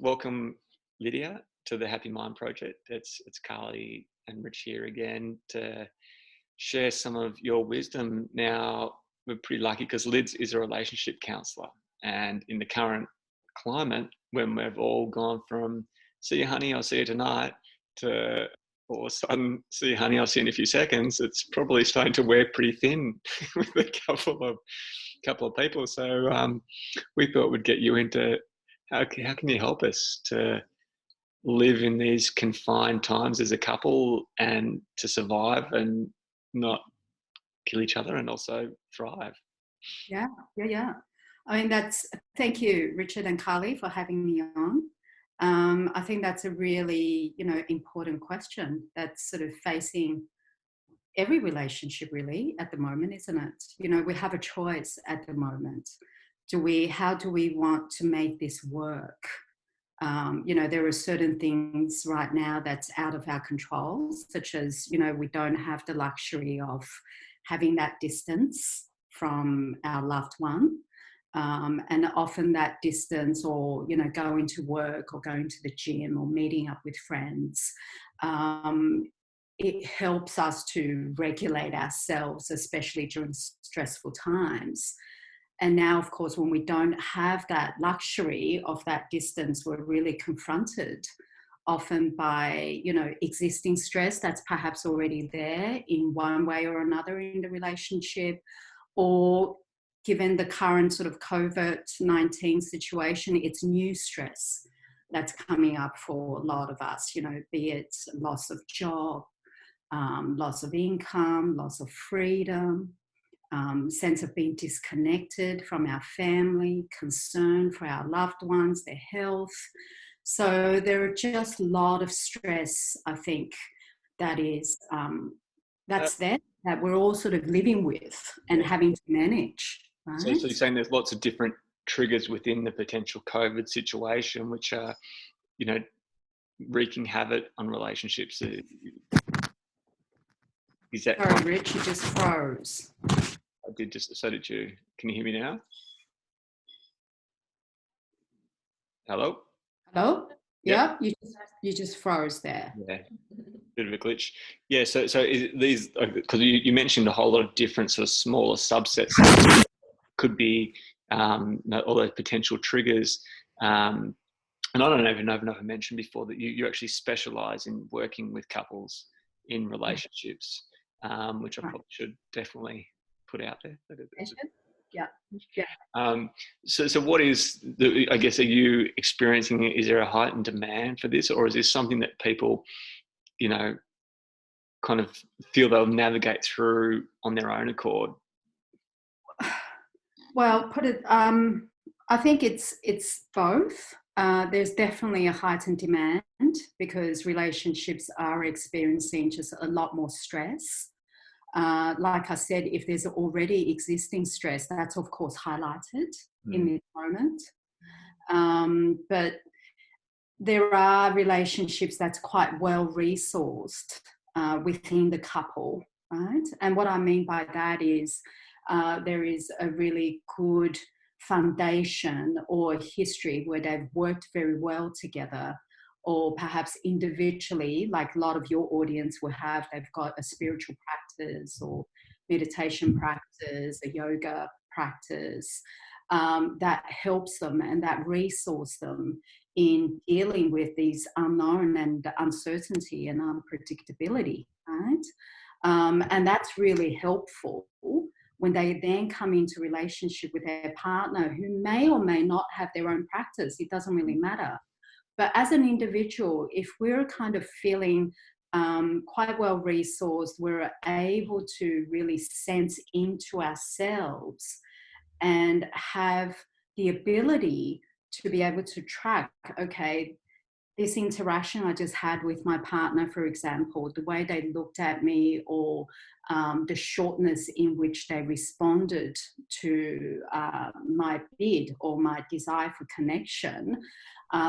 Welcome, Lydia, to the Happy Mind Project. It's Carly and Rich here again to share some of your wisdom. Now, we're pretty lucky because Lids is a relationship counsellor, and in the current climate, when we've all gone from "see you, honey, I'll see you tonight" to all of a sudden "see you, honey, I'll see you in a few seconds," it's probably starting to wear pretty thin with a couple of people. So we thought we'd get you into how can you help us to live in these confined times as a couple and to survive and not kill each other and also thrive? Yeah, yeah. I mean, thank you, Richard and Carly, for having me on. I think that's a really, important question that's sort of facing every relationship really at the moment, isn't it? We have a choice at the moment. How do we want to make this work? There are certain things right now that's out of our control, such as, we don't have the luxury of having that distance from our loved one. And often that distance or, going to work or going to the gym or meeting up with friends, it helps us to regulate ourselves, especially during stressful times. And now, of course, when we don't have that luxury of that distance, we're really confronted often by, existing stress that's perhaps already there in one way or another in the relationship, or given the current sort of COVID-19 situation, it's new stress that's coming up for a lot of us, be it loss of job, loss of income, loss of freedom, sense of being disconnected from our family, concern for our loved ones, their health. So there are just a lot of stress, I think, that is Uh, that's there that we're all sort of living with and yeah. having to manage, So right? you're saying there's lots of different triggers within the potential COVID situation, which are, you know, wreaking havoc on relationships. Is that Sorry, kind of, Rich, you just froze. I did just, so did you. Can you hear me now? Hello? Hello? Yep. Yeah, you just froze there. Yeah. Bit of a glitch. Yeah. So these, because you mentioned a whole lot of different sort of smaller subsets that could be all those potential triggers. Um, and I don't even know if I mentioned before that you actually specialize in working with couples in Yeah, relationships, which I right. probably should definitely put out there. Yeah, yeah. Um, so what is the, I guess, are you experiencing, is there a heightened demand for this, or is this something that people, you know, kind of feel they'll navigate through on their own accord? Well, I think it's both. There's definitely a heightened demand because relationships are experiencing just a lot more stress. Like I said, if there's already existing stress, that's of course highlighted in Mm. this moment. But there are relationships that's quite well resourced within the couple, right? And what I mean by that is there is a really good foundation or history where they've worked very well together, or perhaps individually, like a lot of your audience will have, they've got a spiritual practice or meditation practice, a yoga practice that helps them and that resource them in dealing with these unknown and uncertainty and unpredictability, right? And that's really helpful when they then come into relationship with their partner who may or may not have their own practice. It doesn't really matter. But as an individual, if we're kind of feeling quite well resourced, we're able to really sense into ourselves and have the ability to be able to track, okay, this interaction I just had with my partner, for example, the way they looked at me, or the shortness in which they responded to my bid or my desire for connection,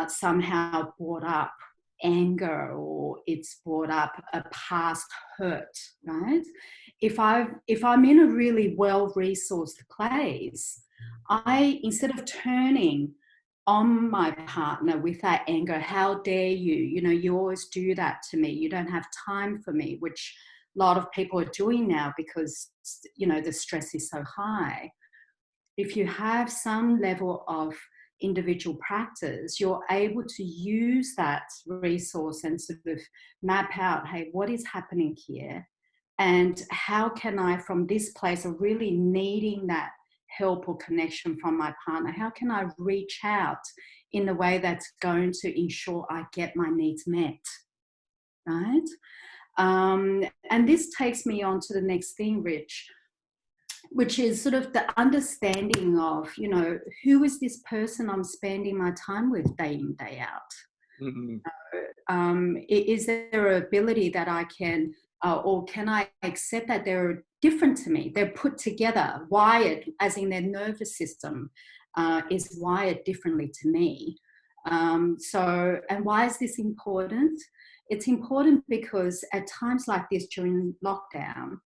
somehow brought up anger, or it's brought up a past hurt, right? If I'm in a really well resourced place, I, instead of turning on my partner with that anger. How dare you? You know, you always do that to me. You don't have time for me, which a lot of people are doing now because, you know, the stress is so high. If you have some level of individual practice, you're able to use that resource and sort of map out, hey, what is happening here? And how can I, from this place of really needing that help or connection from my partner, how can I reach out in a way that's going to ensure I get my needs met, right? And this takes me on to the next thing, Rich, which is sort of the understanding of, you know, who is this person I'm spending my time with day in, day out? Mm-hmm. Is there an ability that I can, or can I accept that they're different to me? They're put together, wired, as in their nervous system is wired differently to me. And why is this important? It's important because at times like this during lockdown,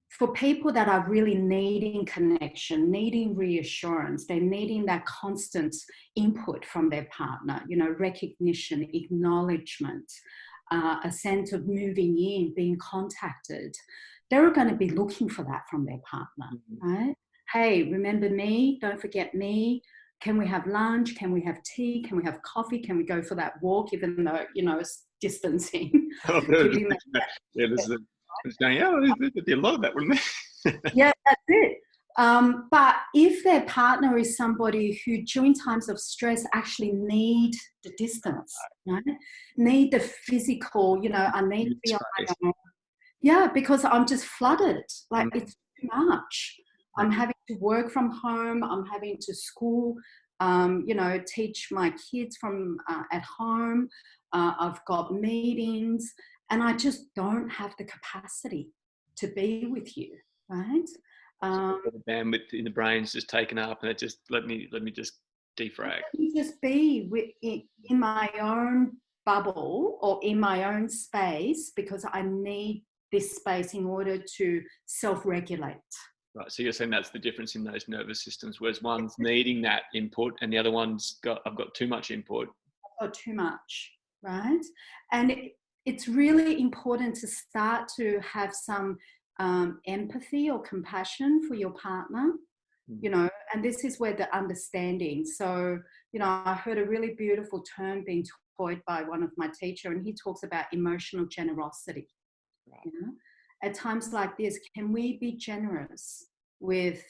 for people that are really needing connection, needing reassurance, they're needing that constant input from their partner, you know, recognition, acknowledgement, a sense of moving in, being contacted. They're going to be looking for that from their partner, right? Hey, remember me? Don't forget me. Can we have lunch? Can we have tea? Can we have coffee? Can we go for that walk, even though, you know, it's distancing? Giving that, Yeah, there's going, oh, there'd be a lot of that, wouldn't there? yeah, that's it. But if their partner is somebody who during times of stress actually need the distance, right? Need the physical, you know, I need to be on my own. Yeah, because I'm just flooded. Like it's too much. I'm having to work from home. I'm having to school, you know, teach my kids from at home. I've got meetings and I just don't have the capacity to be with you, right? The bandwidth in the brain's just taken up, and it just let me just defrag. Let me just be in my own bubble or in my own space because I need this space in order to self-regulate. Right. So you're saying that's the difference in those nervous systems, whereas one's needing that input and the other one's I've got too much input. I've got too much, right? And it's really important to start to have some empathy or compassion for your partner, you know, and this is where the understanding. So, you know, I heard a really beautiful term being taught by one of my teacher, and he talks about emotional generosity. Right. You know, at times like this, can we be generous with,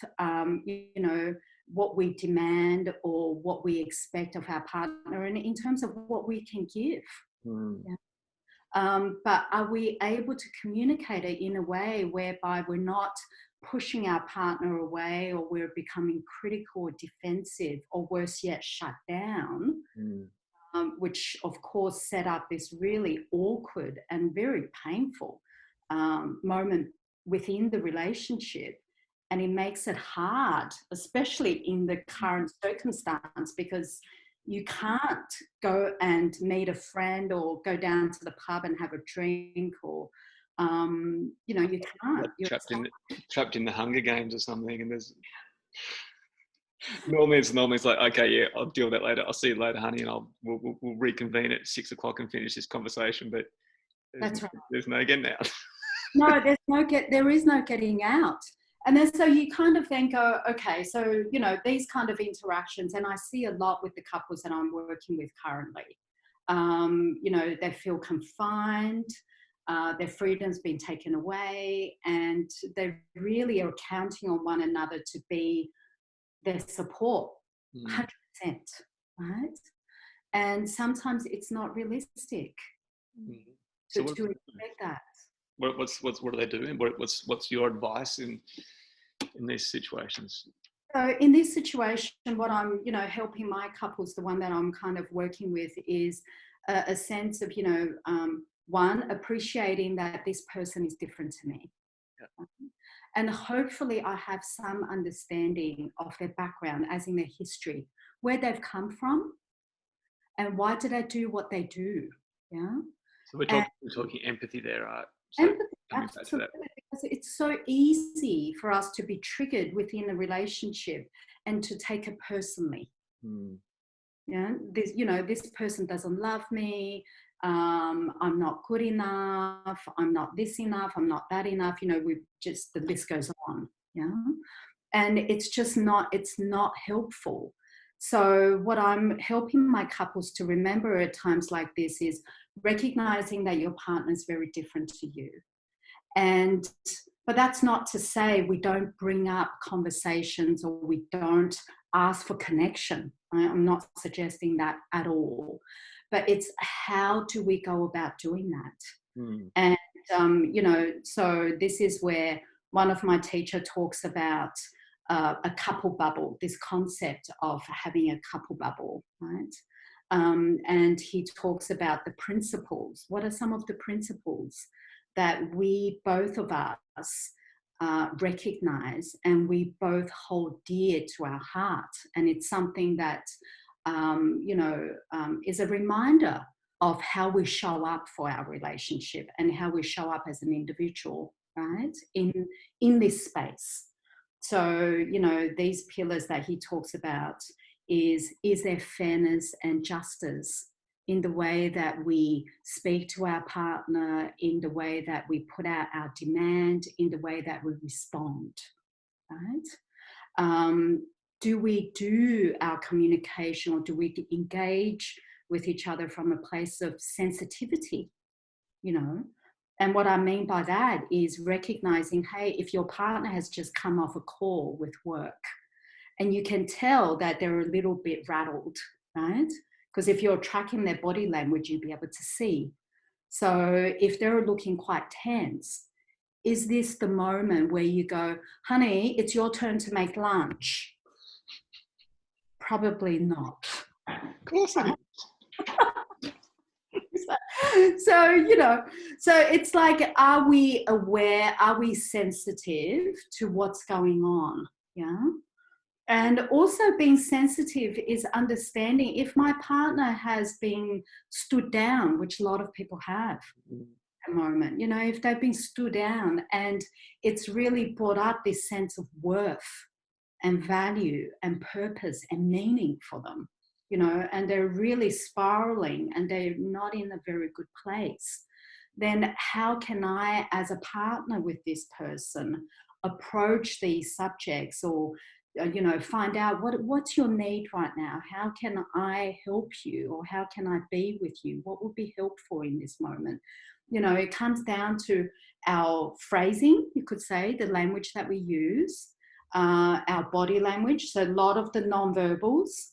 you know, what we demand or what we expect of our partner, and in terms of what we can give? Yeah. But are we able to communicate it in a way whereby we're not pushing our partner away or we're becoming critical or defensive or worse yet, shut down, which of course set up this really awkward and very painful moment within the relationship. And it makes it hard, especially in the current circumstance, because you can't go and meet a friend or go down to the pub and have a drink or, you know, you can't. You're trapped in the Hunger Games or something, and there's normally it's like, okay, yeah, I'll deal with that later. I'll see you later, honey, and we'll reconvene at 6 o'clock and finish this conversation. But that's right. There's no getting out. No, there is no getting out. And then so you kind of then go, okay, so, you know, these kind of interactions, and I see a lot with the couples that I'm working with currently. You know, they feel confined, their freedom's been taken away, and they really are counting on one another to be their support, 100%, right? And sometimes it's not realistic to expect that. What are they doing? What's your advice in these situations? So in this situation, what I'm, you know, helping my couples, the one that I'm kind of working with, is a sense of, you know, one, appreciating that this person is different to me. Yeah. And hopefully I have some understanding of their background, as in their history, where they've come from, and why do they do what they do. Yeah. So we're talking empathy there, right? So empathy, absolutely, because it's so easy for us to be triggered within a relationship and to take it personally. Yeah, this, this person doesn't love me. I'm not good enough. I'm not this enough. I'm not that enough. We just, the list goes on. Yeah, and it's just not. It's not helpful. So what I'm helping my couples to remember at times like this is recognizing that your partner is very different to you, and but that's not to say we don't bring up conversations or we don't ask for connection. I'm not suggesting that at all. But it's how do we go about doing that? Mm. And, so this is where one of my teacher talks about a couple bubble, this concept of having a couple bubble, right? And he talks about the principles. What are some of the principles that we, both of us, recognize and we both hold dear to our heart? And it's something that, is a reminder of how we show up for our relationship and how we show up as an individual, right? In this space. So, these pillars that he talks about is there fairness and justice in the way that we speak to our partner, in the way that we put out our demand, in the way that we respond, right? Do we do our communication, or do we engage with each other from a place of sensitivity, And what I mean by that is recognizing, hey, if your partner has just come off a call with work and you can tell that they're a little bit rattled, right? Because if you're tracking their body language, you'll be able to see. So if they're looking quite tense, is this the moment where you go, honey, it's your turn to make lunch? Probably not. Of course it is. So it's like, are we aware? Are we sensitive to what's going on? Yeah. And also being sensitive is understanding if my partner has been stood down, which a lot of people have at the moment, if they've been stood down and it's really brought up this sense of worth and value and purpose and meaning for them, and they're really spiraling and they're not in a very good place, then how can I, as a partner with this person, approach these subjects or, find out what's your need right now? How can I help you, or how can I be with you? What would be helpful in this moment? It comes down to our phrasing, you could say, the language that we use, our body language, so a lot of the non-verbals.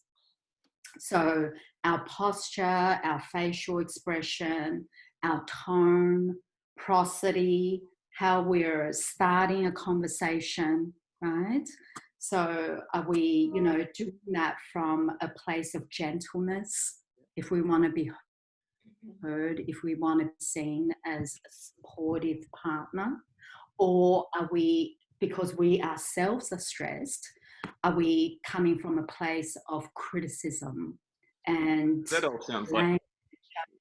So our posture, our facial expression, our tone, prosody, how we're starting a conversation, right? So are we, doing that from a place of gentleness, if we want to be heard, if we want to be seen as a supportive partner? Or are we, because we ourselves are stressed, are we coming from a place of criticism and That all sounds like,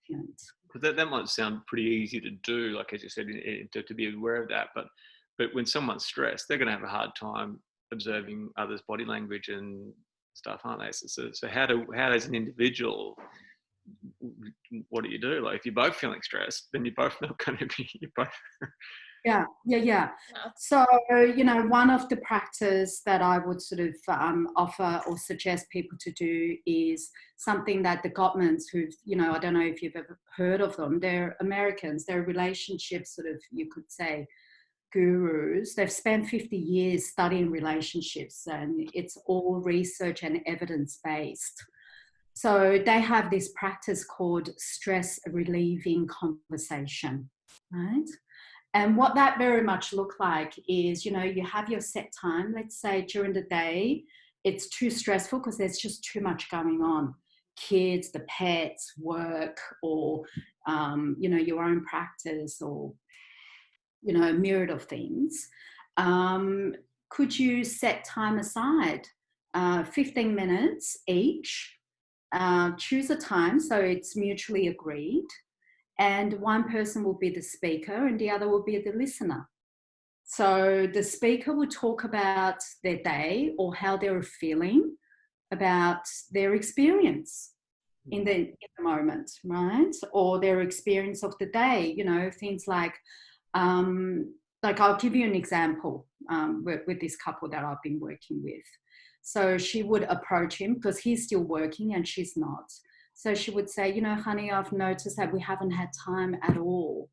because that might sound pretty easy to do, like as you said, to be aware of that. But when someone's stressed, they're going to have a hard time observing others' body language and stuff, aren't they? So how as an individual, what do you do? Like if you're both feeling stressed, then you're both not going to be. You're both. Yeah. So, one of the practice that I would sort of offer or suggest people to do is something that the Gottmans, who, I don't know if you've ever heard of them, they're Americans, they're relationship sort of, you could say, gurus. They've spent 50 years studying relationships and it's all research and evidence-based. So they have this practice called stress relieving conversation, right? And what that very much look like is, you have your set time. Let's say during the day, it's too stressful because there's just too much going on. Kids, the pets, work, or, your own practice, or, a myriad of things. Could you set time aside, 15 minutes each, choose a time so it's mutually agreed, and one person will be the speaker and the other will be the listener. So the speaker will talk about their day or how they're feeling, about their experience in the moment, right? Or their experience of the day, you know, things like I'll give you an example with this couple that I've been working with. So she would approach him because he's still working and she's not. So she would say, you know, honey, I've noticed that we haven't had time at all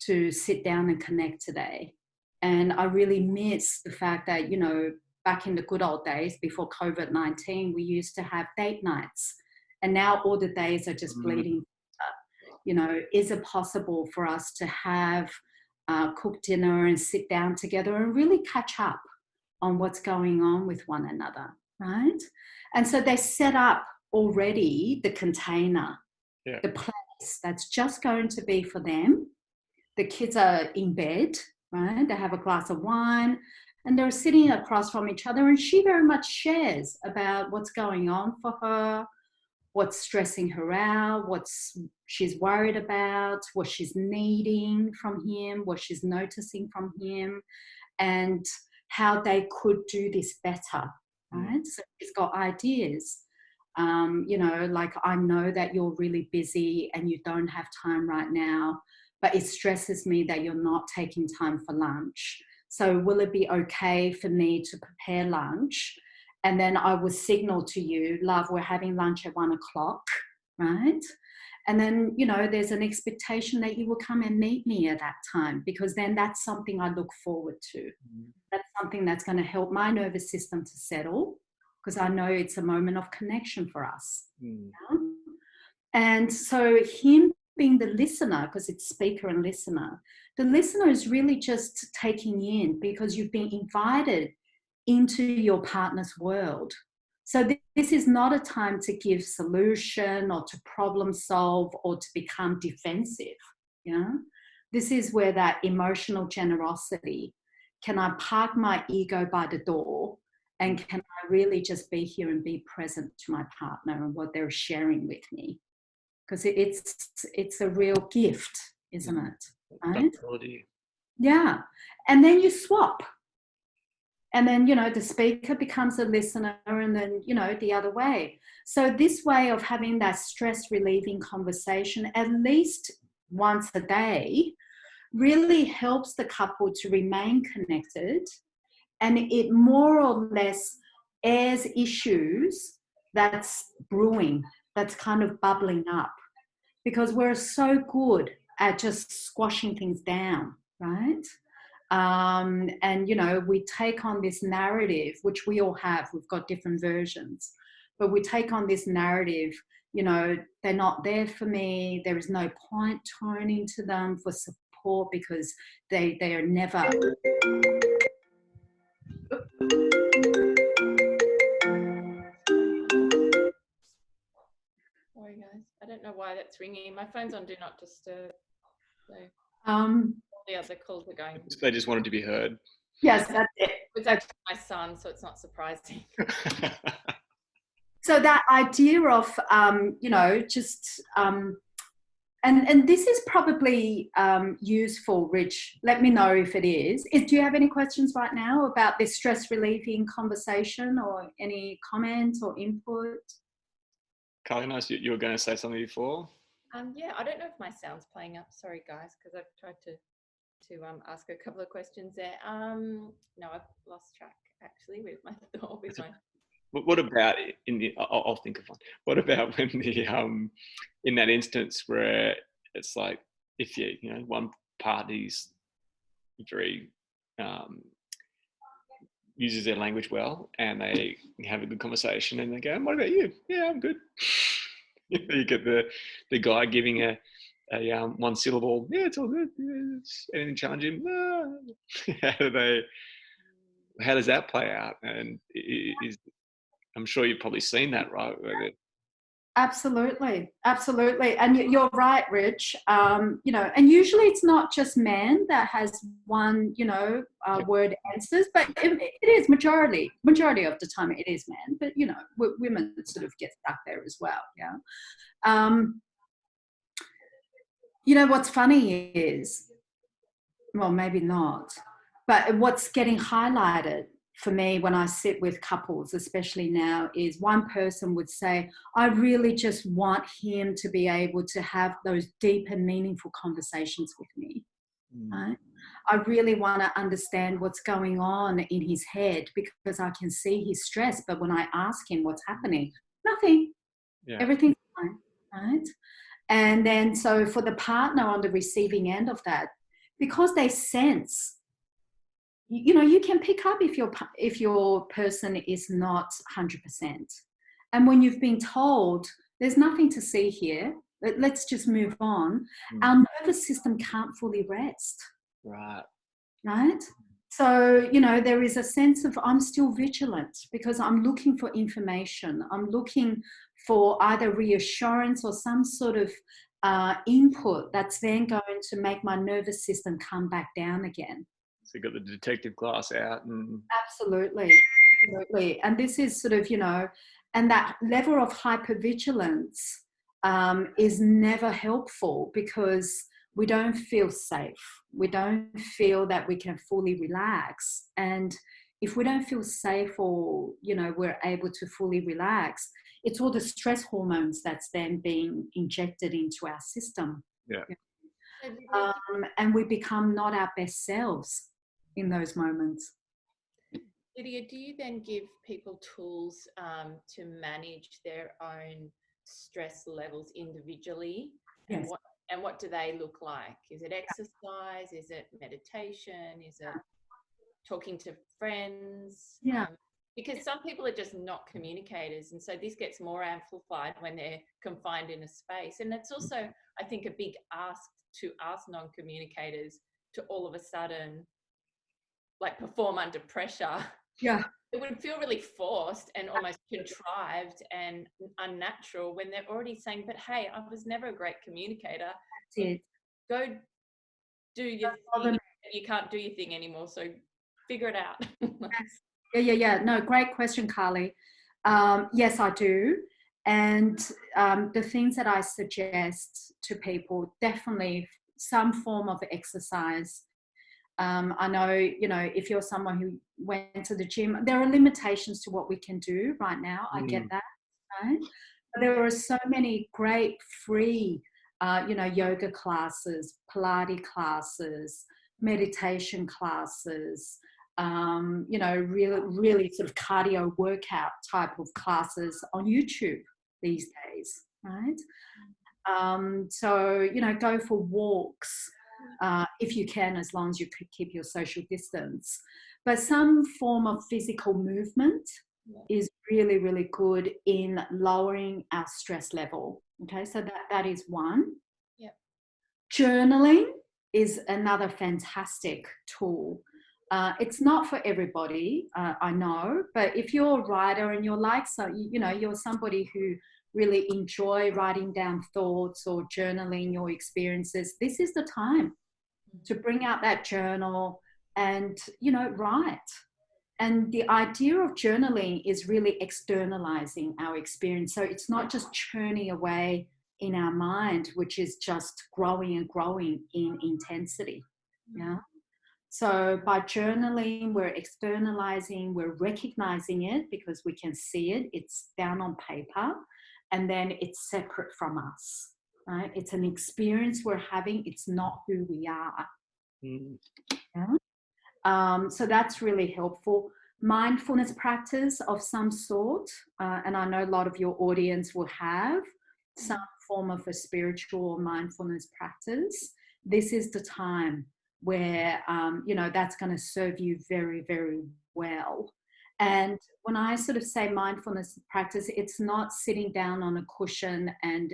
to sit down and connect today. And I really miss the fact that, you know, back in the good old days before COVID-19, we used to have date nights. And now all the days are just bleeding. You know, is it possible for us to have cook dinner and sit down together and really catch up on what's going on with one another, right? And so they set up already the container, the place that's just going to be for them. The kids are in bed, right? They have a glass of wine and they're sitting across from each other, and she very much shares about what's going on for her, what's stressing her out, what she's worried about, what she's needing from him, what she's noticing from him, and how they could do this better, right? So she's got ideas. You know, like, I know that you're really busy and you don't have time right now, but it stresses me that you're not taking time for lunch. So will it be okay for me to prepare lunch? And then I will signal to you, love, we're having lunch at 1 o'clock, right? And then, you know, there's an expectation that you will come and meet me at that time, because then that's something I look forward to. That's something that's going to help my nervous system to settle, because I know it's a moment of connection for us. You know? And so him being the listener, because it's speaker and listener, the listener is really just taking in, because you've been invited into your partner's world. So this is not a time to give solution or to problem solve or to become defensive. You know, this is where that emotional generosity, can I park my ego by the door, and can I really just be here and be present to my partner and what they're sharing with me? Because it's a real gift, isn't it? Right? Yeah. And then you swap. And then, you know, the speaker becomes a listener, and then, you know, the other way. So this way of having that stress relieving conversation at least once a day really helps the couple to remain connected, and it more or less airs issues that's brewing, that's kind of bubbling up, because we're so good at just squashing things down, right? And, you know, we take on this narrative, which we all have, we've got different versions, but we take on this narrative, you know, they're not there for me, there is no point turning to them for support because they are never. Sorry guys, I don't know why that's ringing. My phone's on Do Not Disturb. So the other calls are going. They just wanted to be heard. Yes, that's it. It was actually my son, so it's not surprising. So that idea of, you know, just, and this is probably useful, Rich. Let me know if it is. Do you have any questions right now about this stress relieving conversation, or any comments or input? Carly, nice. You were going to say something before? Yeah, I don't know if my sound's playing up. Sorry, guys, because I've tried to ask a couple of questions there. No, I've lost track actually with my thought. With my. What about I'll think of one. What about when in that instance where it's like, if you know, one party's very uses their language well, and they have a good conversation, and they go, "What about you?" "Yeah, I'm good." You get the guy giving a one syllable. "Yeah, it's all good. Yeah, anything challenging?" "No." How does that play out? And I'm sure you've probably seen that, right? Absolutely, absolutely, and you're right, Rich. You know, and usually it's not just man that has one, you know, word answers, but it is majority of the time it is man. But you know, women sort of get stuck there as well. Yeah. You know, what's funny is, well, maybe not, but what's getting highlighted for me, when I sit with couples, especially now, is one person would say, I really just want him to be able to have those deep and meaningful conversations with me. Right? I really want to understand what's going on in his head because I can see his stress. But when I ask him what's happening, nothing. Yeah. Everything's fine. Right? And then so for the partner on the receiving end of that, because they sense, you know, you can pick up if your person is not 100%. And when you've been told there's nothing to see here, let's just move on, our nervous system can't fully rest. Right. Right? So, you know, there is a sense of I'm still vigilant because I'm looking for information. I'm looking for either reassurance or some sort of input that's then going to make my nervous system come back down again. So you got the detective glass out. And Absolutely. Absolutely. And this is sort of, you know, and that level of hypervigilance is never helpful because we don't feel safe. We don't feel that we can fully relax. And if we don't feel safe or, you know, we're able to fully relax, it's all the stress hormones that's then being injected into our system. Yeah. And we become not our best selves in those moments. Lydia, do you then give people tools to manage their own stress levels individually? Yes. And what do they look like? Is it exercise? Is it meditation? Is it talking to friends? Yeah. Because some people are just not communicators. And so this gets more amplified when they're confined in a space. And it's also, I think, a big ask to us non-communicators to all of a sudden, like, perform under pressure. Yeah. It would feel really forced and almost contrived and unnatural when they're already saying, but hey, I was never a great communicator. That's it. Go do your thing. You can't do your thing anymore, so figure it out. Yeah. No, great question, Carly. Yes, I do. And the things that I suggest to people, definitely some form of exercise. I know, you know, if you're someone who went to the gym, there are limitations to what we can do right now. I get that, right? But there are so many great free, you know, yoga classes, Pilates classes, meditation classes, you know, really sort of cardio workout type of classes on YouTube these days, right? So, you know, go for walks if you can, as long as you could keep your social distance. But some form of physical movement is really, really good in lowering our stress level. Okay, so that is one. Yeah. Journaling is another fantastic tool. It's not for everybody, I know, but if you're a writer and you're like, so you know, you're somebody who really enjoy writing down thoughts or journaling your experiences, this is the time to bring out that journal and, you know, write. And the idea of journaling is really externalizing our experience. So it's not just churning away in our mind, which is just growing and growing in intensity. Yeah. So by journaling, we're externalizing, we're recognizing it because we can see it. It's down on paper, and then it's separate from us, right? It's an experience we're having. It's not who we are. Yeah? So that's really helpful. Mindfulness practice of some sort, and I know a lot of your audience will have some form of a spiritual or mindfulness practice. This is the time where, you know, that's going to serve you very, very well. And when I sort of say mindfulness practice, it's not sitting down on a cushion, and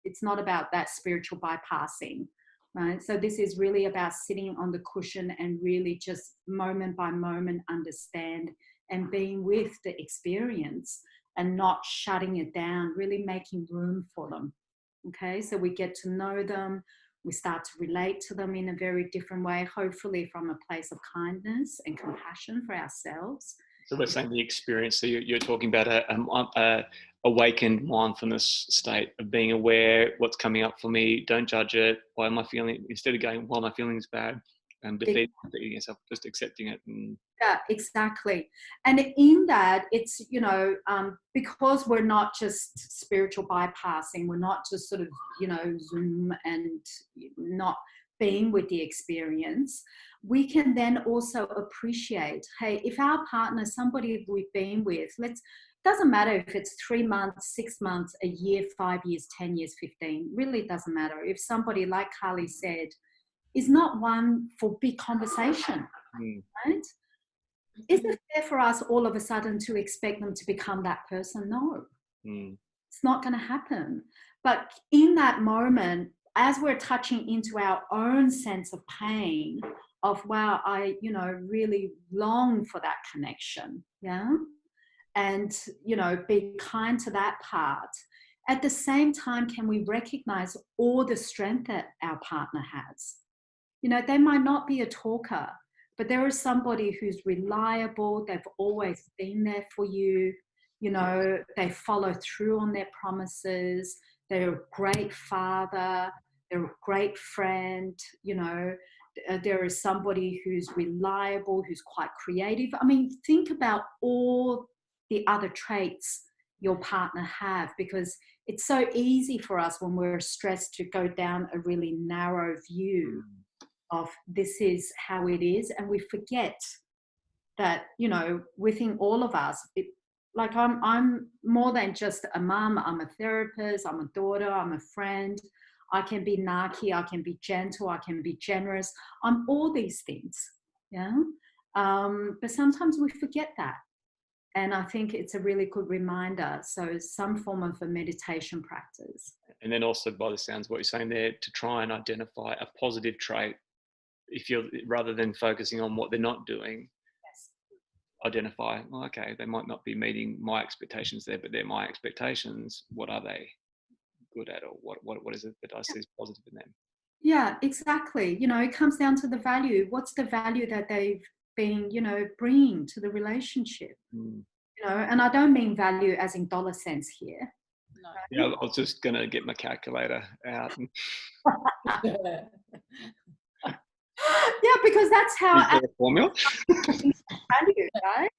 it's not about that spiritual bypassing, right? So this is really about sitting on the cushion and really just moment by moment understand and being with the experience and not shutting it down, really making room for them. Okay, so we get to know them, we start to relate to them in a very different way, hopefully from a place of kindness and compassion for ourselves. So we're saying the experience, so you're talking about a awakened mindfulness state of being aware what's coming up for me, don't judge it, why am I feeling, instead of going, why am I feeling this bad, and defeating yourself, just accepting it. And yeah, exactly. And in that, it's, you know, because we're not just spiritual bypassing, we're not just sort of, you know, Zoom and not being with the experience, we can then also appreciate, hey, if our partner, somebody we've been with, doesn't matter if it's 3 months, 6 months, a year, 5 years, 10 years, 15, really doesn't matter. If somebody, like Carly said, is not one for big conversation, right? Is it fair for us all of a sudden to expect them to become that person? No, it's not going to happen. But in that moment, as we're touching into our own sense of pain, of, wow, I, you know, really long for that connection, yeah? And, you know, be kind to that part. At the same time, can we recognize all the strength that our partner has? You know, they might not be a talker, but there is somebody who's reliable. They've always been there for you. You know, they follow through on their promises. They're a great father. They're a great friend. You know, there is somebody who's reliable, who's quite creative. I mean, think about all the other traits your partner have, because it's so easy for us when we're stressed to go down a really narrow view of this is how it is, and we forget that, you know, within all of us, like I'm more than just a mum. I'm a therapist, I'm a daughter, I'm a friend. I can be narky, I can be gentle, I can be generous. I'm all these things, yeah. But sometimes we forget that, and I think it's a really good reminder. So some form of a meditation practice. And then also, by the sounds of what you're saying there, to try and identify a positive trait. If you're, rather than focusing on what they're not doing, yes, identify, well, okay, they might not be meeting my expectations there, but they're my expectations. What are they good at, or what is it that I see as positive in them? Yeah, exactly. You know, it comes down to the value. What's the value that they've been, you know, bringing to the relationship? You know, and I don't mean value as in dollar cents here. No. Yeah, I was just gonna get my calculator out. Yeah, because that's how our formula value, right?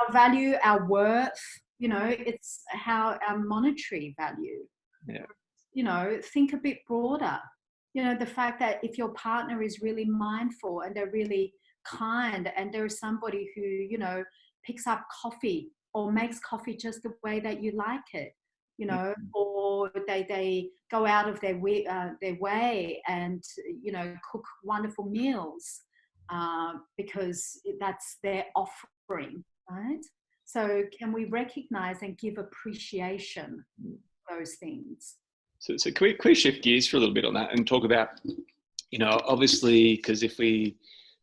Our value, our worth, you know, it's how our monetary value. Yeah. You know, think a bit broader. You know, the fact that if your partner is really mindful and they're really kind, and there's somebody who, you know, picks up coffee or makes coffee just the way that you like it, you know, or they go out of their way and, you know, cook wonderful meals because that's their offering, right? So can we recognize and give appreciation to those things? So can we shift gears for a little bit on that and talk about, you know, obviously, because if we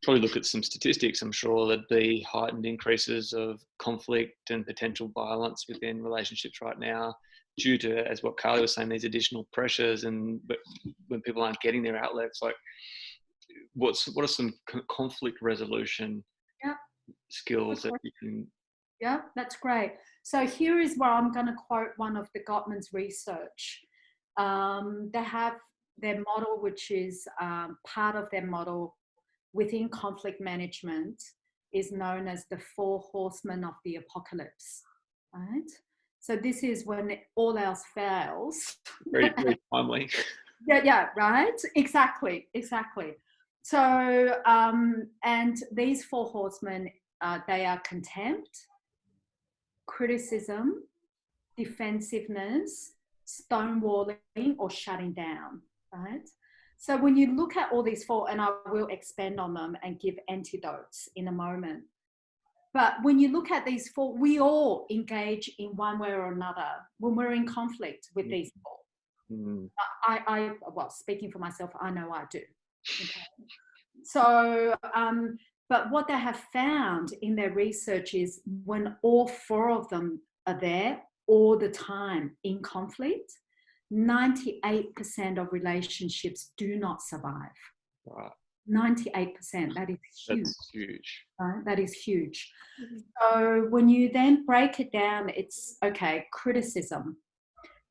probably look at some statistics, I'm sure there'd be heightened increases of conflict and potential violence within relationships right now due to, as what Carly was saying, these additional pressures, and but when people aren't getting their outlets, like what are some conflict resolution skills that you can? Yeah, that's great. So here is where I'm going to quote one of the Gottman's research. They have their model, which is part of their model within conflict management, is known as the 4 horsemen of the apocalypse, right? So this is when all else fails. Very, very timely. Yeah, right? Exactly. So, and these 4 horsemen, they are contempt, criticism, defensiveness, stonewalling, or shutting down, right? So when you look at all these 4, and I will expand on them and give antidotes in a moment, but when you look at these 4, we all engage in one way or another when we're in conflict with these 4. I well, speaking for myself, I know I do. Okay. So, but what they have found in their research is when all 4 of them are there all the time in conflict, 98% of relationships do not survive. Right. 98%. That is huge. That's huge. Right? That is huge. So when you then break it down, it's okay, criticism.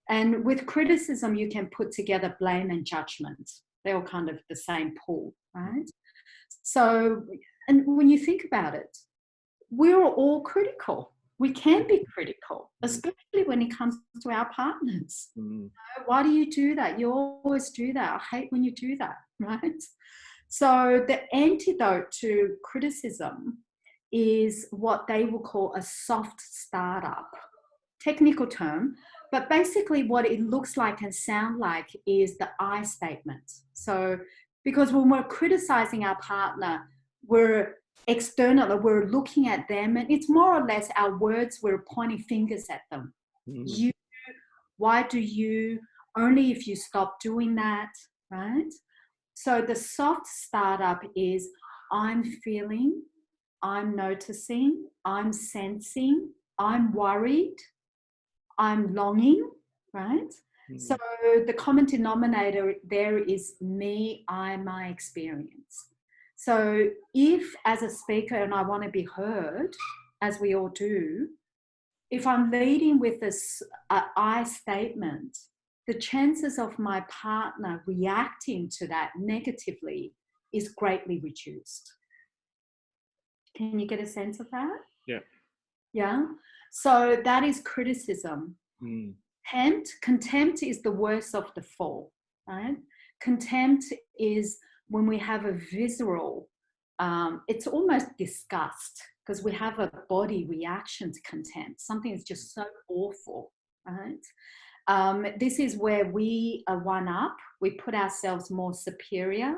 And with criticism, you can put together blame and judgment. They're all kind of the same pool, right? So, and when you think about it, we're all critical. We can be critical, especially when it comes to our partners. Why do you do that? You always do that. I hate when you do that, right? So the antidote to criticism is what they will call a soft startup. Technical term, but basically what it looks like and sound like is the I statement. So because when we're criticizing our partner, we're externally, we're looking at them, and it's more or less our words, we're pointing fingers at them. You, why do you, only if you stop doing that, right? So the soft startup is I'm feeling, I'm noticing, I'm sensing, I'm worried, I'm longing, right? So the common denominator there is me, I, my experience. So if as a speaker, and I want to be heard, as we all do, if I'm leading with this I statement, the chances of my partner reacting to that negatively is greatly reduced. Can you get a sense of that? Yeah. Yeah. So that is criticism. Contempt is the worst of the four, right? Contempt is when we have a visceral, it's almost disgust, because we have a body reaction to contempt. Something is just so awful, right? This is where we are one up, we put ourselves more superior,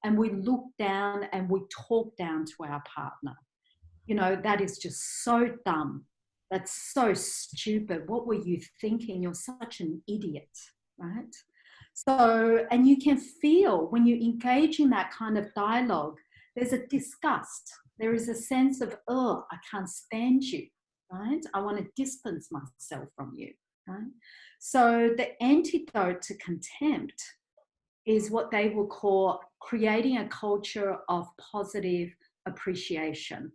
and we look down and we talk down to our partner. You know, that is just so dumb. That's so stupid. What were you thinking? You're such an idiot, right? So, and you can feel when you engage in that kind of dialogue, there's a disgust. There is a sense of, oh, I can't stand you, right? I want to distance myself from you, right? So the antidote to contempt is what they will call creating a culture of positive appreciation.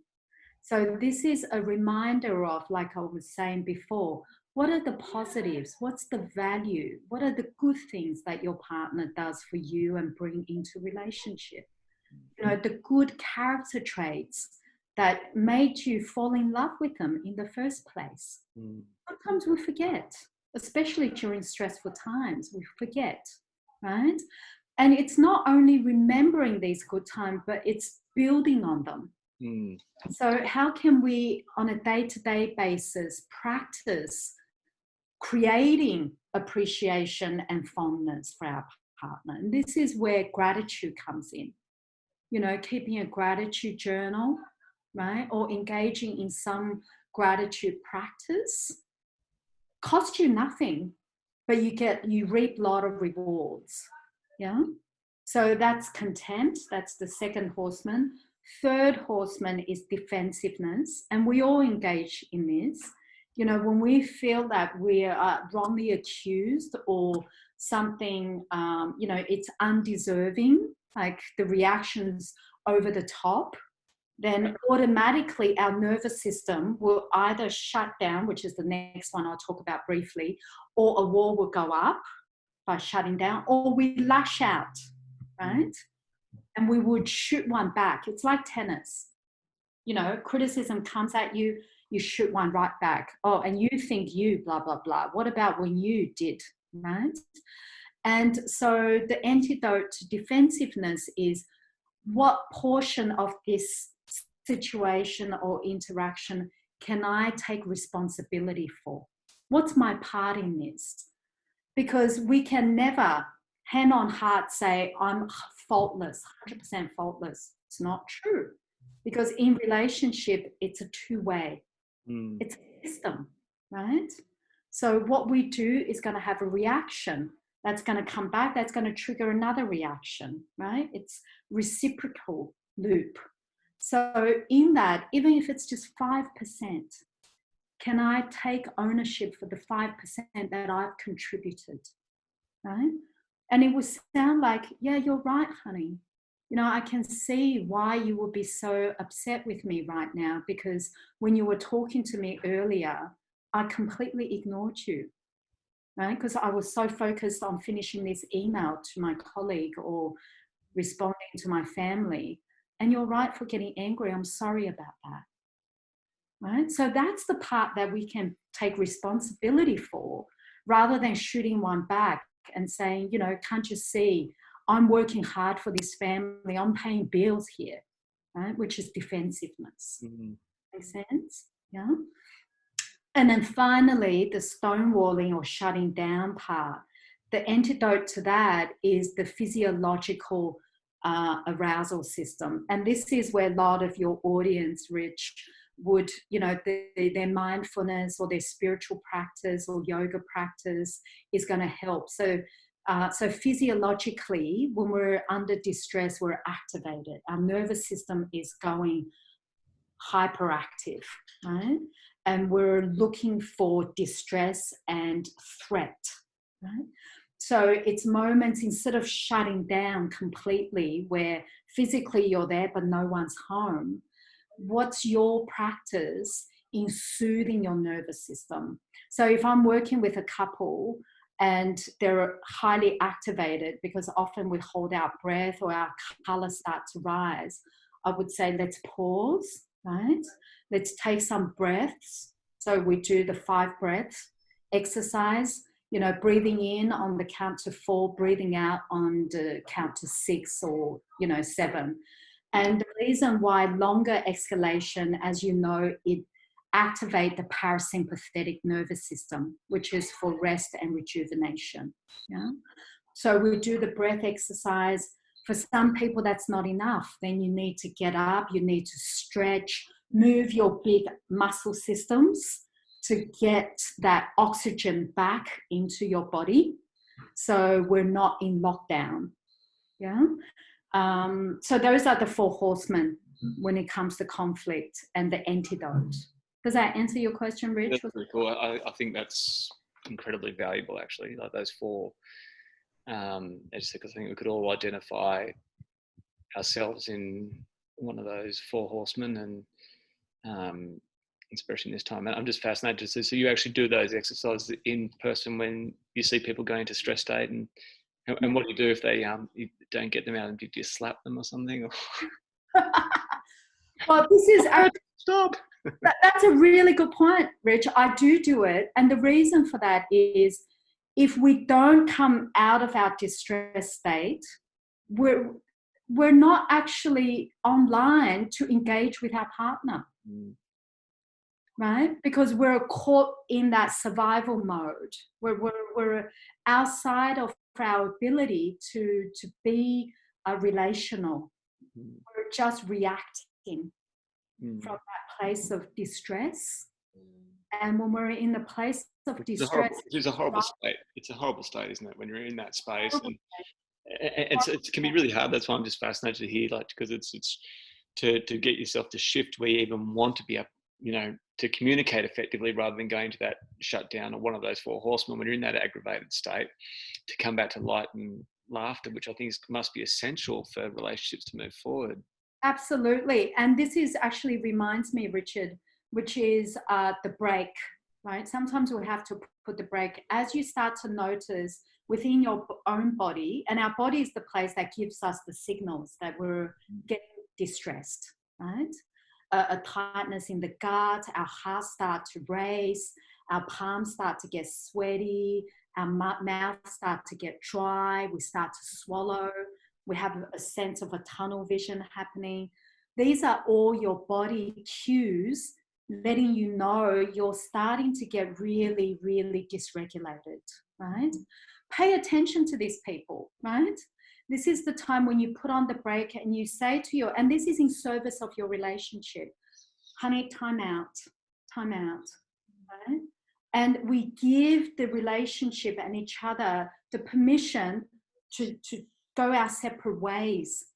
So this is a reminder of, like I was saying before, what are the positives? What's the value? What are the good things that your partner does for you and bring into relationship? You know, the good character traits that made you fall in love with them in the first place. Sometimes we forget, especially during stressful times, we forget, right? And it's not only remembering these good times, but it's building on them. So how can we, on a day-to-day basis, practice creating appreciation and fondness for our partner? And this is where gratitude comes in. You know, keeping a gratitude journal, right? Or engaging in some gratitude practice costs you nothing, but you reap a lot of rewards. Yeah. So that's contempt. That's the second horseman. Third horseman is defensiveness, and we all engage in this. You know, when we feel that we are wrongly accused or something, you know, it's undeserving, like the reactions over the top, then automatically our nervous system will either shut down, which is the next one I'll talk about briefly, or a wall will go up by shutting down, or we lash out, right? And we would shoot one back. It's like tennis. You know, criticism comes at you, you shoot one right back. Oh, and you think you blah, blah, blah. What about when you did, right? And so the antidote to defensiveness is what portion of this situation or interaction can I take responsibility for? What's my part in this? Because we can never, hand on heart, say, I'm faultless, 100% faultless. It's not true. Because in relationship, it's a two-way. It's a system, right? So what we do is going to have a reaction that's going to come back, that's going to trigger another reaction, right? It's reciprocal loop. So in that, even if it's just 5%, can I take ownership for the 5% that I've contributed, right? And it will sound like, yeah, you're right, honey. You know, I can see why you would be so upset with me right now, because when you were talking to me earlier, I completely ignored you, right? Because I was so focused on finishing this email to my colleague or responding to my family And you're right for getting angry. I'm sorry about that. Right? So that's the part that we can take responsibility for, rather than shooting one back and saying, you know, can't you see I'm working hard for this family, I'm paying bills here, right? Which is defensiveness. Mm-hmm. Makes sense? Yeah. And then finally, the stonewalling or shutting down part. The antidote to that is the physiological arousal system. And this is where a lot of your audience, Rich, would, you know, their mindfulness or their spiritual practice or yoga practice is going to help. So physiologically, when we're under distress, we're activated. Our nervous system is going hyperactive, right? And we're looking for distress and threat, right? So it's moments, instead of shutting down completely where physically you're there but no one's home, what's your practice in soothing your nervous system? So if I'm working with a couple and they're highly activated, because often we hold our breath or our color start to rise, I would say, let's pause, right? Let's take some breaths. So we do the 5 breaths exercise, you know, breathing in on the count to 4, breathing out on the count to 6 or, you know, 7. And the reason why longer exhalation, as you know, it activate the parasympathetic nervous system, which is for rest and rejuvenation. Yeah. So we do the breath exercise. For some people, that's not enough. Then you need to get up, you need to stretch, move your big muscle systems to get that oxygen back into your body. So we're not in lockdown. Yeah. So those are the 4 horsemen when it comes to conflict and the antidote. Does that answer your question, Rich? That's pretty cool. I think that's incredibly valuable, actually, like those 4. Because I think we could all identify ourselves in one of those 4 horsemen, and especially in this time. And I'm just fascinated to see, so you actually do those exercises in person when you see people going into stress state, and what do you do if they you don't get them out, and do you slap them or something? Well, this is stop. That's a really good point, Rich. I do it. And the reason for that is, if we don't come out of our distress state, we're not actually online to engage with our partner. Right? Because we're caught in that survival mode. We're outside of our ability to be relational. We're just reacting from that place of distress. And when we're in the place of distress, it's a horrible state. It's a horrible state, isn't it? When you're in that space, and it can be really hard. That's why I'm just fascinated to hear, like, because it's to get yourself to shift where you even want to be up, you know, to communicate effectively, rather than going to that shutdown or one of those 4 horsemen. When you're in that aggravated state, to come back to light and laughter, which I think must be essential for relationships to move forward. Absolutely. And this is actually reminds me, Richard, which is the break, right? Sometimes we have to put the break as you start to notice within your own body, and our body is the place that gives us the signals that we're getting distressed, right? A tightness in the gut, our heart start to race, our palms start to get sweaty, our mouth start to get dry, we start to swallow, we have a sense of a tunnel vision happening. These are all your body cues letting you know you're starting to get really, really dysregulated, right? Pay attention to these people, right? This is the time when you put on the brake and you say to your, and this is in service of your relationship, honey, time out, right? And we give the relationship and each other the permission to go our separate ways.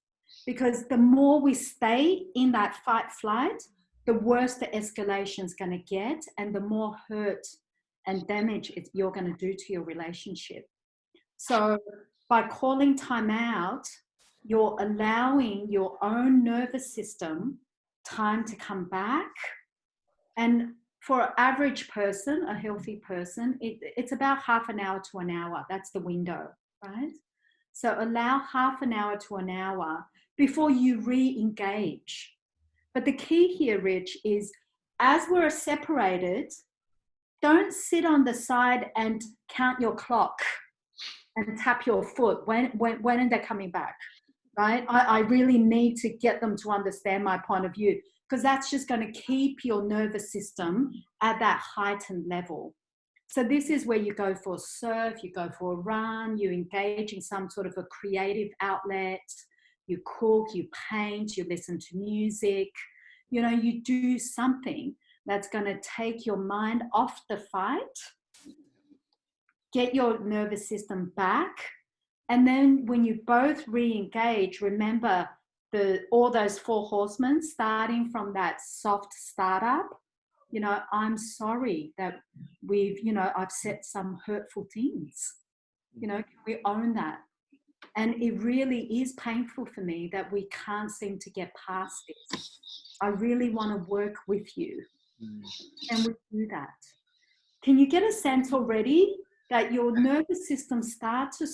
Because the more we stay in that fight flight, the worse the escalation is going to get, and the more hurt and damage you're going to do to your relationship. So by calling time out, you're allowing your own nervous system time to come back. And for an average person, a healthy person, it's about half an hour to an hour. That's the window, right? So allow half an hour to an hour before you re-engage. But the key here, Rich, is as we're separated, don't sit on the side and count your clock and tap your foot. When are they coming back? Right? I really need to get them to understand my point of view, because that's just going to keep your nervous system at that heightened level. So this is where you go for a surf, you go for a run, you engage in some sort of a creative outlet, you cook, you paint, you listen to music, you know, you do something that's going to take your mind off the fight, get your nervous system back. And then when you both re-engage, remember all those 4 horsemen, starting from that soft startup. You know, I'm sorry that I've said some hurtful things. You know, can we own that? And it really is painful for me that we can't seem to get past this. I really want to work with you. And we do that. Can you get a sense already that your nervous system starts to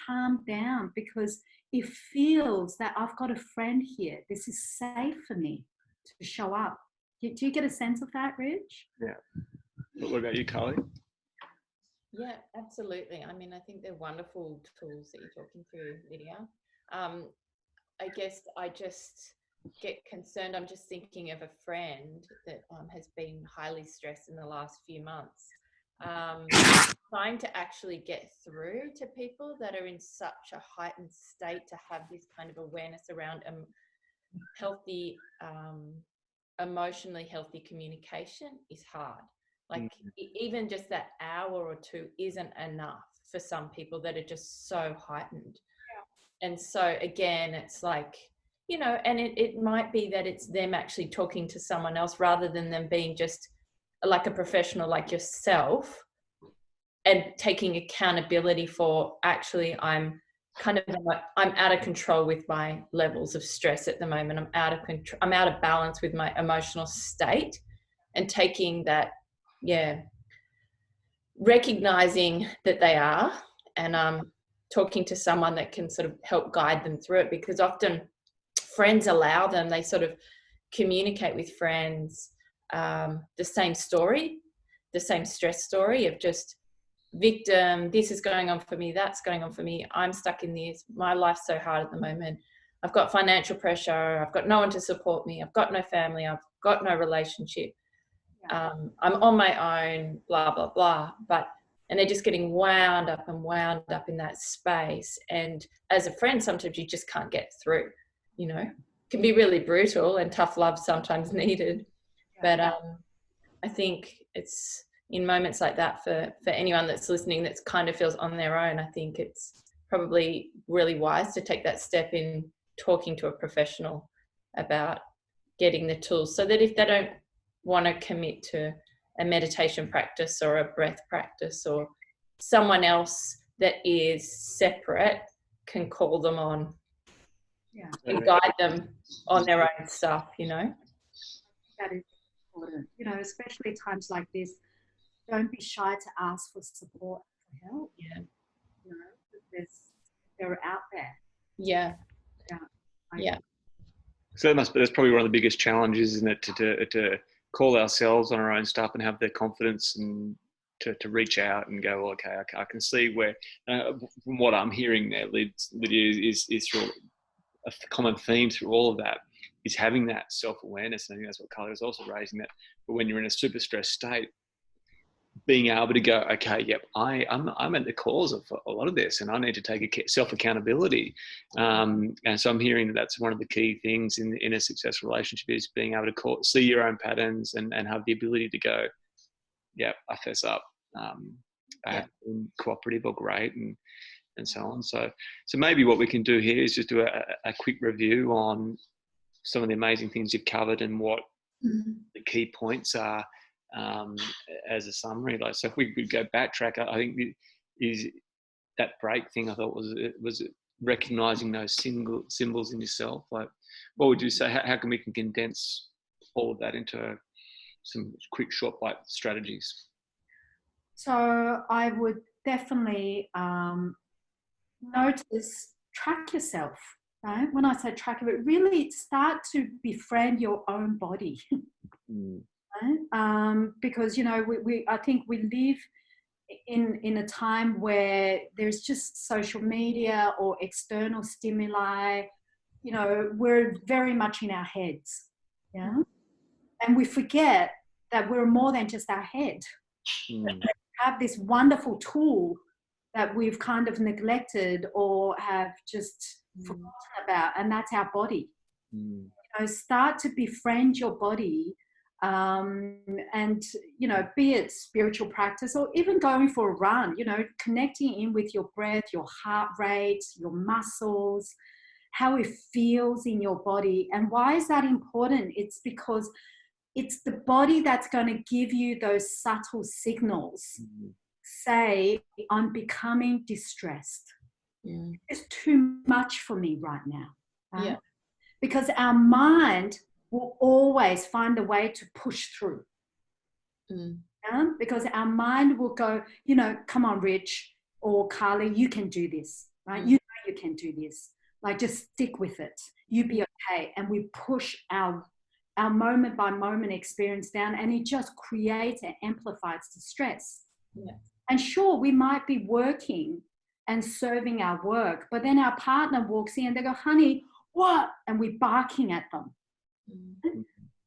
calm down, because it feels that I've got a friend here. This is safe for me to show up. Do you get a sense of that, Rich? Yeah. What about you, Carly? Yeah, absolutely. I mean, I think they're wonderful tools that you're talking through, Lydia. I guess I just get concerned. I'm just thinking of a friend that has been highly stressed in the last few months. Trying to actually get through to people that are in such a heightened state to have this kind of awareness around healthy, emotionally healthy communication is hard. Like even just that hour or 2 isn't enough for some people that are just so heightened. Yeah. And so again, it's like, you know, and it might be that it's them actually talking to someone else rather than them being just like a professional like yourself and taking accountability for, actually, I'm out of control with my levels of stress at the moment. I'm out of control. I'm out of balance with my emotional state, and taking that, recognizing that they are, and talking to someone that can sort of help guide them through it, because often friends allow them, they sort of communicate with friends the same story, the same stress story of just victim, this is going on for me, that's going on for me, I'm stuck in this, my life's so hard at the moment, I've got financial pressure, I've got no one to support me, I've got no family, I've got no relationship, I'm on my own, blah, blah, blah. And they're just getting wound up in that space. And as a friend, sometimes you just can't get through, you know. It can be really brutal, and tough love sometimes needed. But I think it's in moments like that, for anyone that's listening that kind of feels on their own, I think it's probably really wise to take that step in talking to a professional about getting the tools, so that if they don't want to commit to a meditation practice or a breath practice, or someone else that is separate can call them on and guide them on their own stuff, you know. That is important, you know, especially times like this. Don't be shy to ask for support, for help. Yeah. You know, they're out there. Yeah. So that's probably one of the biggest challenges, isn't it, to call ourselves on our own stuff and have the confidence and to reach out and go, well, okay, I can see where, from what I'm hearing there, Lydia, is through a common theme through all of that is having that self-awareness. And I think that's what Carly was also raising, that. But when you're in a super stressed state, being able to go, okay, yep, I'm at the cause of a lot of this, and I need to take self-accountability. And so I'm hearing that that's one of the key things in a successful relationship, is being able to see your own patterns and have the ability to go, yeah, I fess up. I have been cooperative or great, and so on. So maybe what we can do here is just do a quick review on some of the amazing things you've covered and what the key points are. As a summary, like, so if we could go backtrack, I think is that break thing. I thought was recognizing those symbols in yourself. Like, what would you say? How can we condense all of that into some quick, short bite strategies? So I would definitely track yourself. right? When I say track it, really start to befriend your own body. Right? Because, you know, I think we live in a time where there's just social media or external stimuli. You know, we're very much in our heads, yeah, and we forget that we're more than just our head. We have this wonderful tool that we've kind of neglected or have just forgotten about, and that's our body. You know, start to befriend your body, and, you know, be it spiritual practice or even going for a run, you know, connecting in with your breath, your heart rate, your muscles, how it feels in your body. And why is that important? It's because it's the body that's going to give you those subtle signals. Say, I'm becoming distressed. It's too much for me right now. Right? Yeah. Because our mind will always find a way to push through. Because our mind will go, you know, come on, Rich or Carly, you can do this, right? You know you can do this. Like, just stick with it. You be okay. And we push our moment by moment experience down, and it just creates and amplifies the stress. Yeah. And sure, we might be working and serving our work, but then our partner walks in and they go, honey, what? And we're barking at them.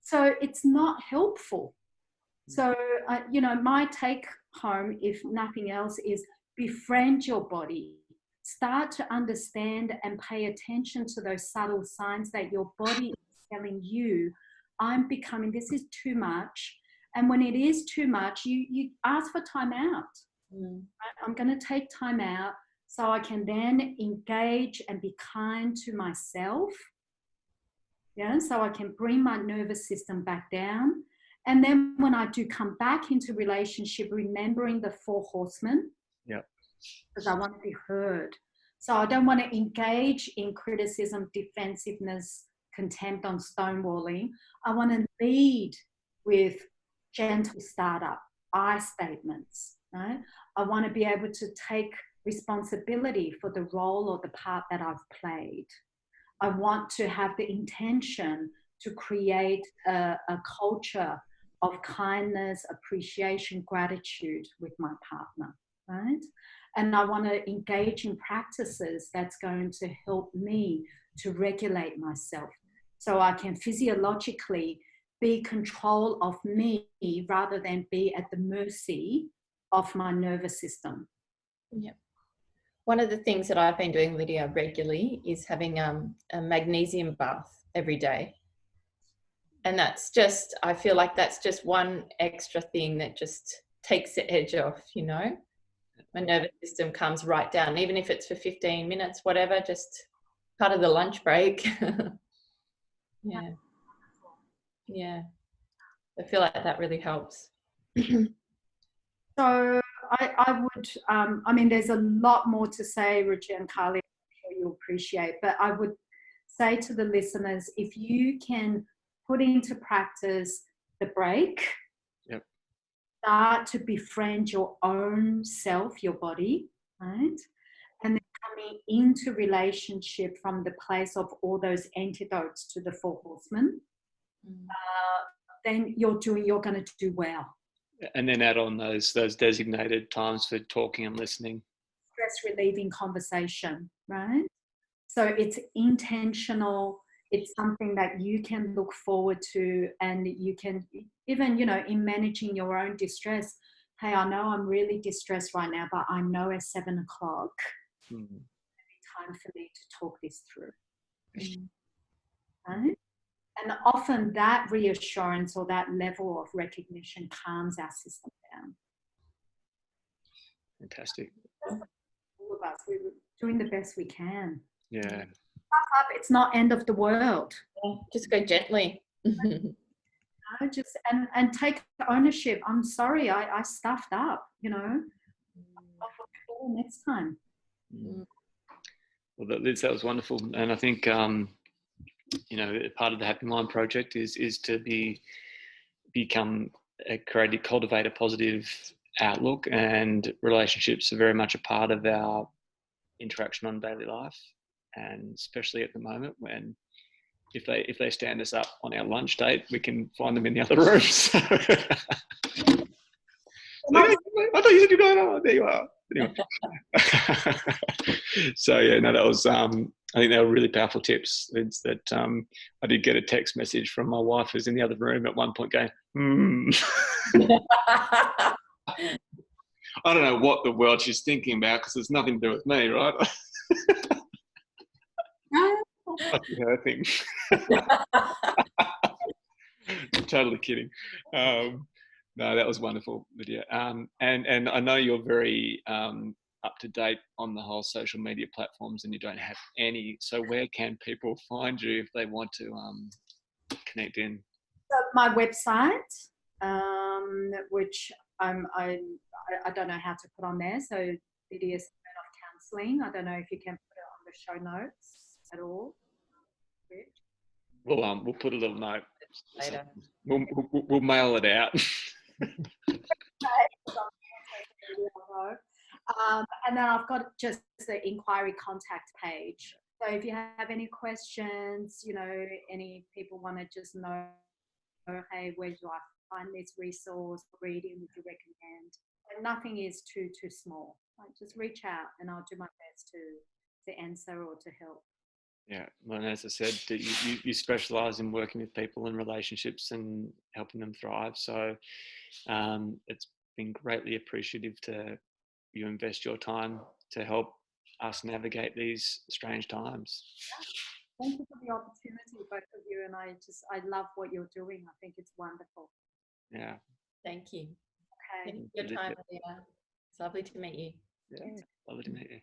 So it's not helpful. So, you know, my take home, if nothing else, is befriend your body. Start to understand and pay attention to those subtle signs that your body is telling you, I'm becoming, this is too much. And when it is too much, you ask for time out. Right? I'm going to take time out so I can then engage and be kind to myself. Yeah, so I can bring my nervous system back down. And then when I do come back into relationship, remembering the 4 horsemen. Yeah. Because I want to be heard. So I don't want to engage in criticism, defensiveness, contempt, on stonewalling. I want to lead with gentle startup, I statements. Right? I want to be able to take responsibility for the role or the part that I've played. I want to have the intention to create a culture of kindness, appreciation, gratitude with my partner, right? And I want to engage in practices that's going to help me to regulate myself so I can physiologically be control of me rather than be at the mercy of my nervous system. Yeah. One of the things that I've been doing, Lydia, regularly is having a magnesium bath every day. And that's just, I feel like that's just one extra thing that just takes the edge off, you know. My nervous system comes right down, even if it's for 15 minutes, whatever, just part of the lunch break. Yeah. Yeah. I feel like that really helps. So I would, I mean, there's a lot more to say, Richard and Carly, I'm sure you'll appreciate, but I would say to the listeners, if you can put into practice the break, yep, start to befriend your own self, your body, right? And then coming into relationship from the place of all those antidotes to the 4 horsemen, then you're going to do well. And then add on those designated times for talking and listening. Stress relieving conversation, right? So it's intentional. It's something that you can look forward to, and you can even, you know, in managing your own distress. Hey, I know I'm really distressed right now, but I know at 7 o'clock, it'll be time for me to talk this through. Right? And often that reassurance or that level of recognition calms our system down. Fantastic. All of us, we're doing the best we can. Yeah. Up, it's not end of the world. Yeah, just go gently. Just and take ownership. I'm sorry, I stuffed up, you know. I'll do it next time. Well, Liz, that was wonderful. And I think, you know, part of the Happy Mind Project is to cultivate a positive outlook, and relationships are very much a part of our interaction on daily life. and especially at the moment when if they stand us up on our lunch date, we can find them in the other room. So, I thought you said you're going on. There you are. Anyway. So yeah, no, that was I think they were really powerful tips. It's that I did get a text message from my wife who's in the other room at one point going, I don't know what the world she's thinking about because it's nothing to do with me, right? That's her thing. Totally kidding. No, that was wonderful, Lydia. And I know you're very up to date on the whole social media platforms, and you don't have any. So where can people find you if they want to connect in? So my website, which I don't know how to put on there. So Lydia Simone of Counselling. I don't know if you can put it on the show notes at all. We'll put a little note Later. We'll mail it out. And then I've got just the inquiry contact page. So if you have any questions, any people want to just know, hey, where do I find this resource? What reading would you recommend? And nothing is too small. Just reach out, and I'll do my best to answer or to help. Yeah, well, as I said, you specialise in working with people and relationships and helping them thrive. So it's been greatly appreciative to you invest your time to help us navigate these strange times. Thank you for the opportunity, both of you, and I love what you're doing. I think it's wonderful. Yeah. Thank you. Okay. Thank you for your time, Lydia. It's lovely to meet you. Yeah, lovely to meet you.